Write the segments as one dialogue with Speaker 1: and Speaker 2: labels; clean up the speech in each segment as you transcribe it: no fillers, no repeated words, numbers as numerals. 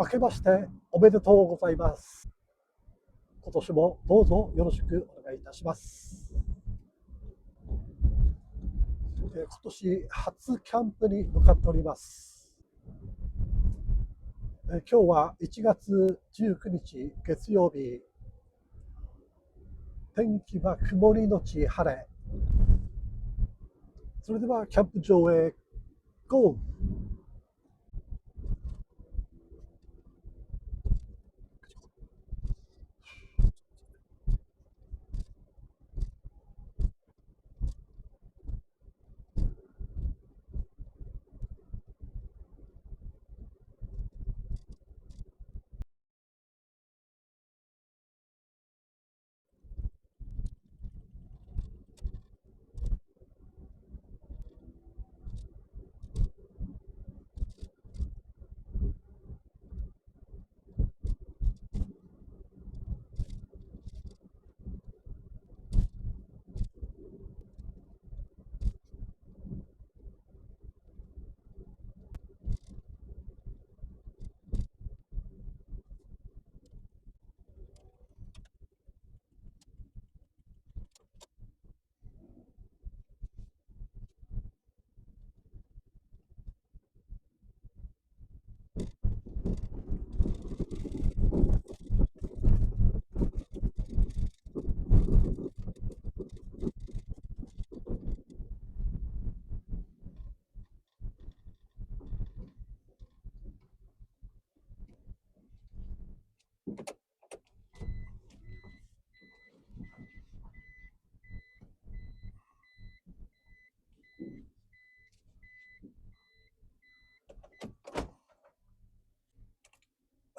Speaker 1: 明けましておめでとうございます。今年もどうぞよろしくお願いいたします。今年初キャンプに向かっております。今日は1月19日月曜日、天気は曇りのち晴れ。それではキャンプ場へ GO。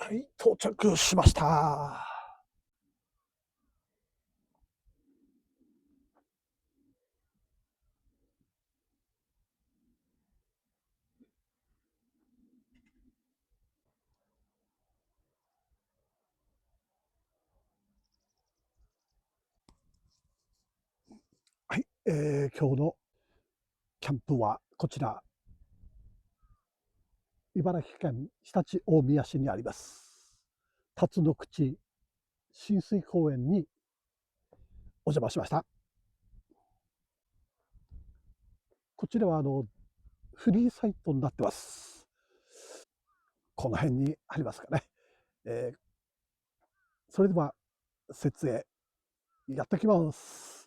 Speaker 1: はい、到着しました。はい、今日のキャンプはこちら、茨城県常陸大宮市にあります辰の口親水公園にお邪魔しました。こちらはフリーサイトになってます。この辺にありますかね。それでは設営やってきます。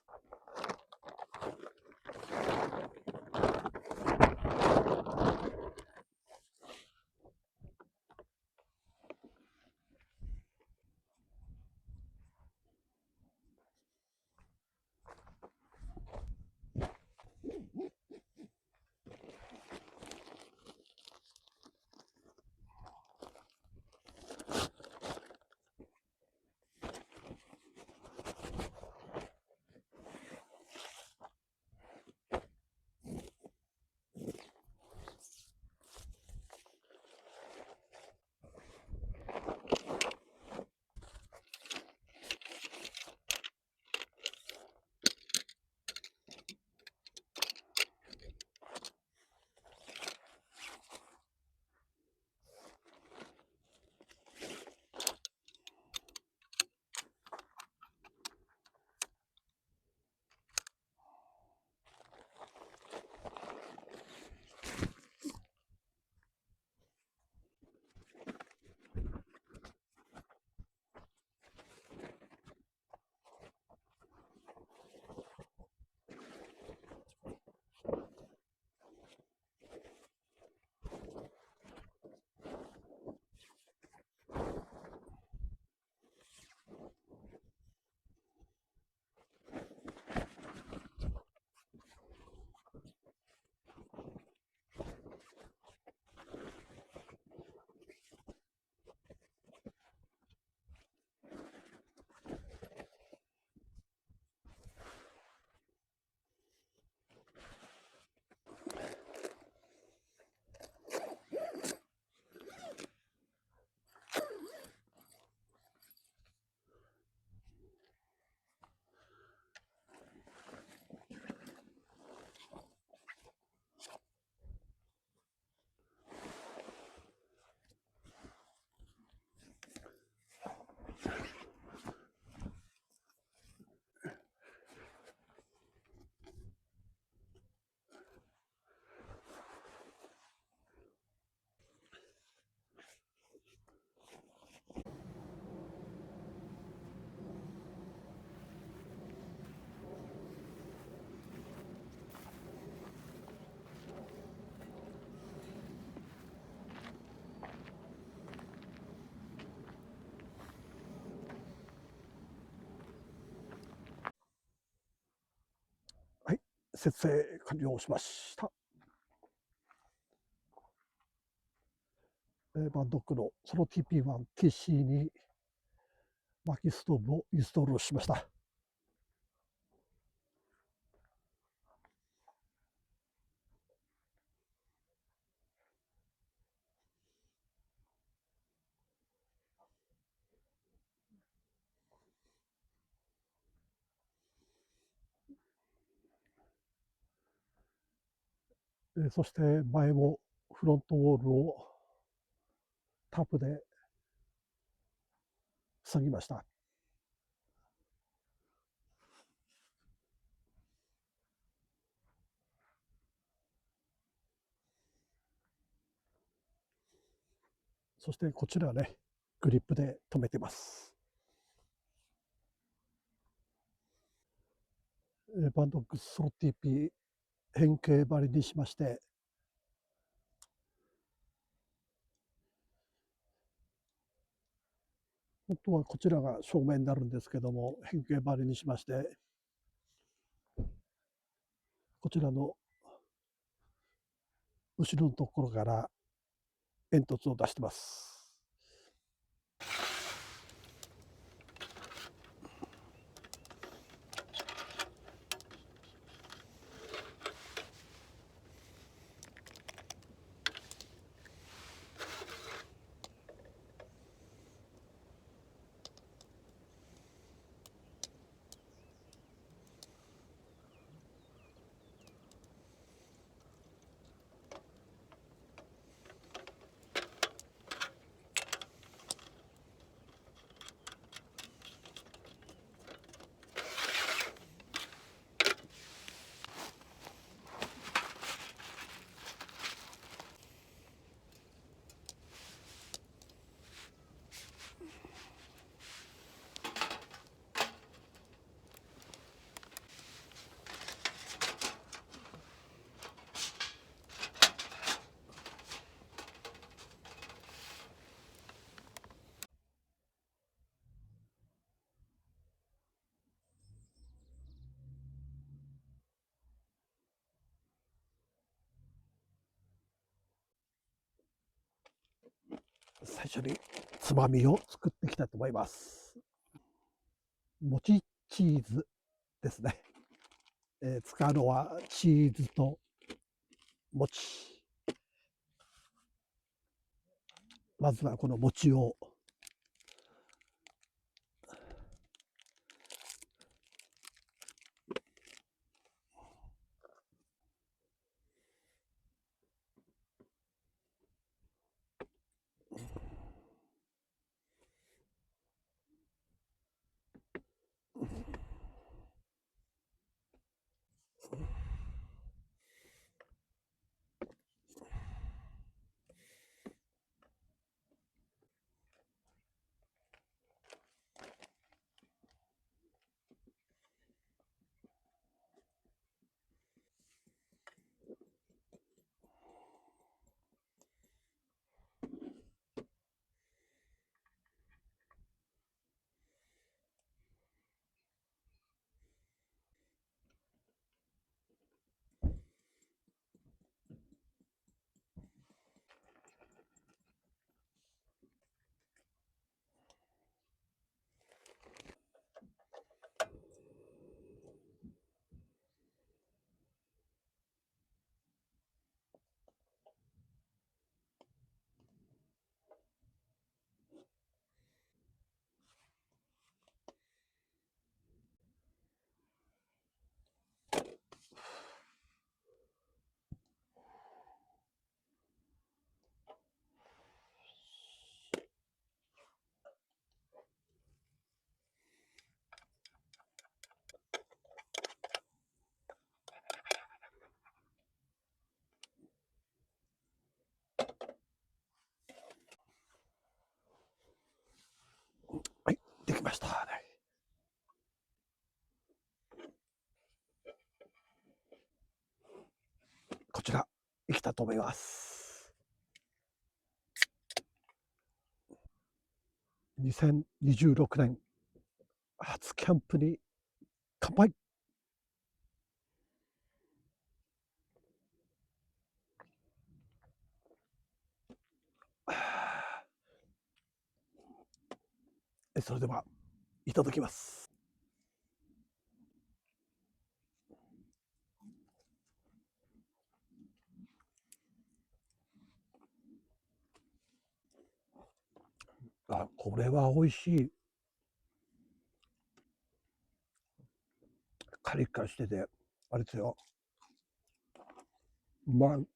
Speaker 1: 設営完了しました。バンドックのソロ TP1TC に薪ストーブをインストールしました。そして前もフロントウォールをタープで塞ぎました。そしてこちらはね、グリップで留めてます。バンドックスソロ TP 変形張りにしまして、本当はこちらが正面になるんですけども、変形張りにしまして、こちらの後ろのところから煙突を出してます。最初につまみを作っていきたいと思います。もちチーズですね。使うのはチーズと餅。まずはこの餅をはい、できました。こちら、いきたいと思います。2026年初キャンプに乾杯。それではいただきます。これは美味しい。カリッカリしてて、あれですよ。うまい。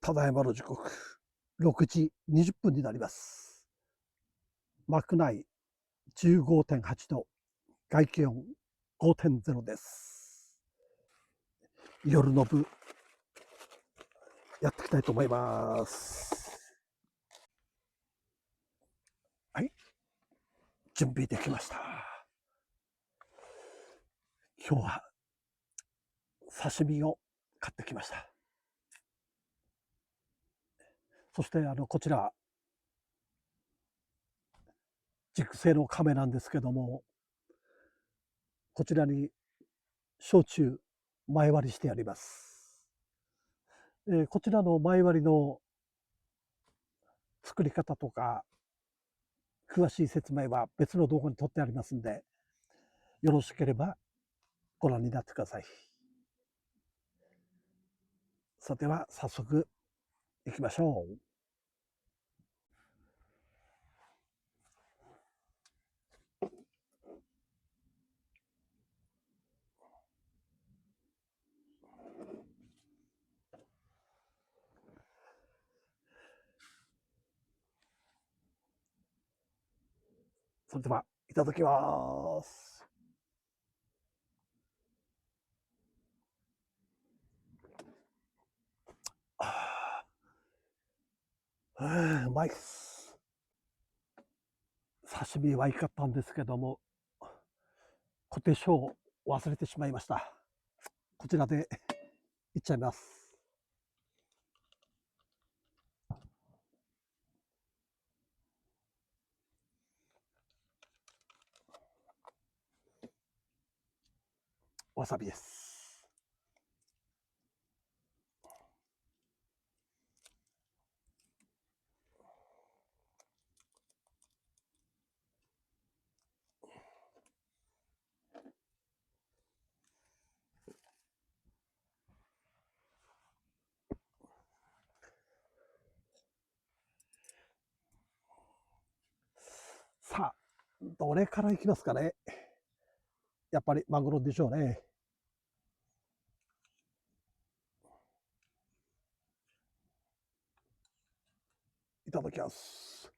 Speaker 1: ただいまの時刻、6時20分になります。幕内15.8度、外気温5.0です。夜の部、やっていきたいと思います。はい、準備できました。今日は刺身を買ってきました。そしてこちら熟成の亀なんですけども、こちらに焼酎前割りしてあります。こちらの前割りの作り方とか詳しい説明は別の動画に撮ってありますんで、よろしければご覧になってください。さては早速行きましょう。それではいただきます。うまいっす。刺身はいかったんですけども、コテショウ忘れてしまいました。こちらでいっちゃいます。わさびです。さあ、どれからいきますかね。やっぱりマグロでしょうね。いただきます。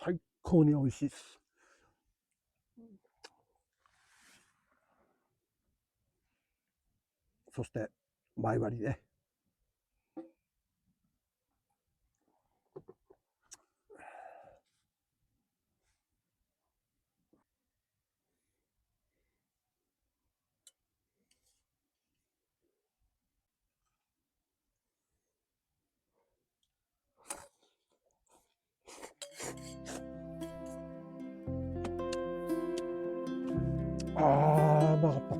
Speaker 1: 最高に美味しいです。そして前割りね。ああ、うまかった。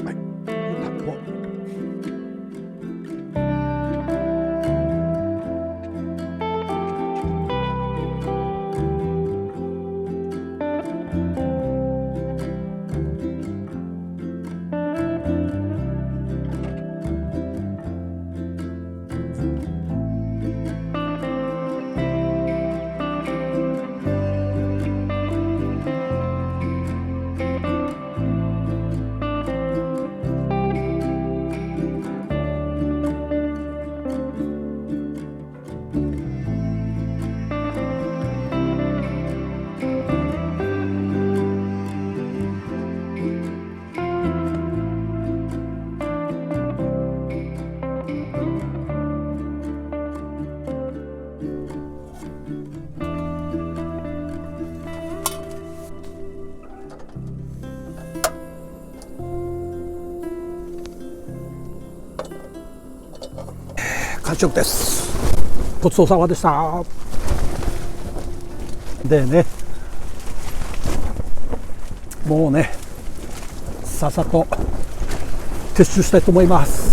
Speaker 1: はい、タコ。完食です。ごちそうさまでした。でね、もうね、さっさと撤収したいと思います。